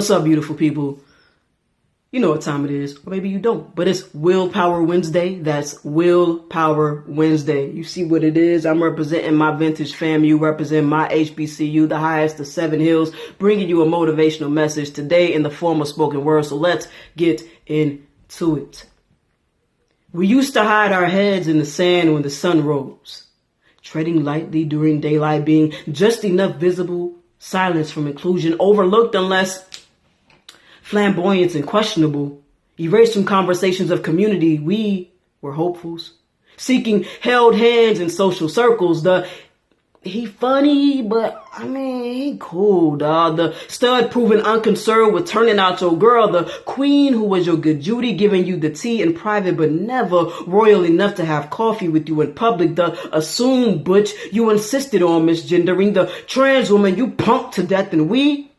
What's up, beautiful people? You know what time it is, or maybe you don't, but it's Willpower Wednesday. That's Willpower Wednesday. You see what it is? I'm representing my vintage fam. You represent my HBCU, the highest of 7 hills, bringing you a motivational message today in the form of spoken word. So let's get into it. We used to hide our heads in the sand when the sun rose, treading lightly during daylight, being just enough visible, silence from inclusion, overlooked unless flamboyant and questionable, erased from conversations of community. We were hopefuls, seeking held hands in social circles. He funny, but he cool, dawg. The stud proving unconcerned with turning out your girl. The queen who was your good Judy, giving you the tea in private, but never royal enough to have coffee with you in public. The assumed butch you insisted on misgendering. The trans woman you punked to death. And we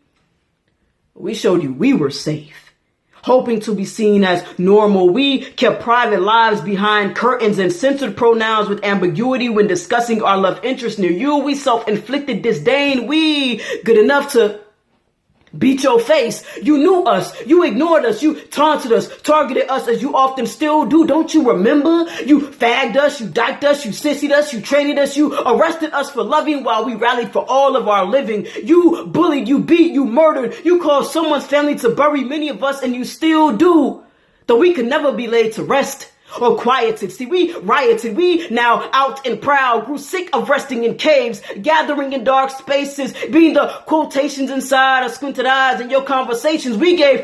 showed you we were safe, hoping to be seen as normal. We kept private lives behind curtains and censored pronouns with ambiguity when discussing our love interest near you. We self-inflicted disdain. We good enough to beat your face. You knew us. You ignored us. You taunted us, targeted us as you often still do. Don't you remember? You fagged us. You dyked us. You sissied us. You traded us. You arrested us for loving while we rallied for all of our living. You bullied. You beat. You murdered. You caused someone's family to bury many of us, and you still do. Though we could never be laid to rest or quieted. See, we rioted. We now out and proud, grew sick of resting in caves, gathering in dark spaces, being the quotations inside our squinted eyes in your conversations. We gave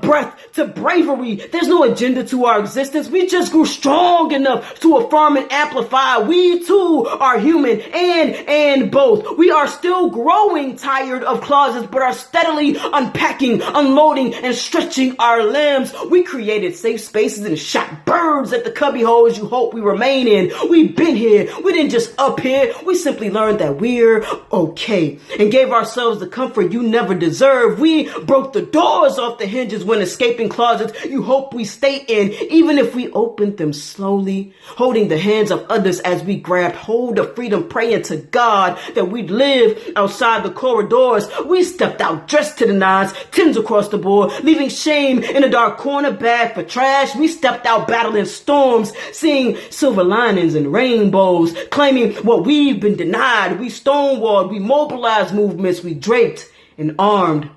breath to bravery. There's no agenda to our existence. We just grew strong enough to affirm and amplify. We too are human and both. We are still growing tired of closets, but are steadily unpacking, unloading, and stretching our limbs. We created safe spaces and shot birds at the cubby holes you hope we remain in. We've been here. We didn't just up here. We simply learned that we're okay and gave ourselves the comfort you never deserved. We broke the doors off the hinges when escaping closets you hope we stay in, even if we opened them slowly, holding the hands of others as we grabbed hold of freedom, praying to God that we'd live outside the corridors. We stepped out dressed to the nines, tens across the board, leaving shame in a dark corner bag for trash. We stepped out battling storms, seeing silver linings and rainbows, claiming what we've been denied. We stonewalled, we mobilized movements, we draped and armed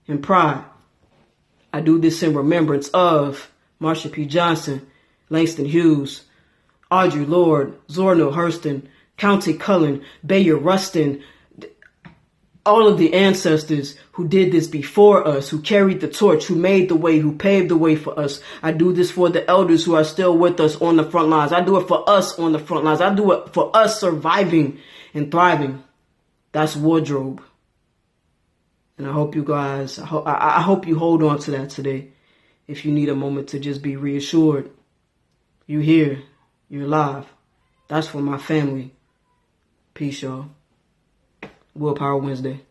in pride. I do this in remembrance of Marsha P. Johnson, Langston Hughes, Audre Lorde, Zora Neale Hurston, Countee Cullen, Bayard Rustin, all of the ancestors who did this before us, who carried the torch, who made the way, who paved the way for us. I do this for the elders who are still with us on the front lines. I do it for us on the front lines. I do it for us surviving and thriving. That's wardrobe. And I hope you guys, I hope you hold on to that today. If you need a moment to just be reassured, you're here, you're alive. That's for my family. Peace, y'all. Willpower Wednesday.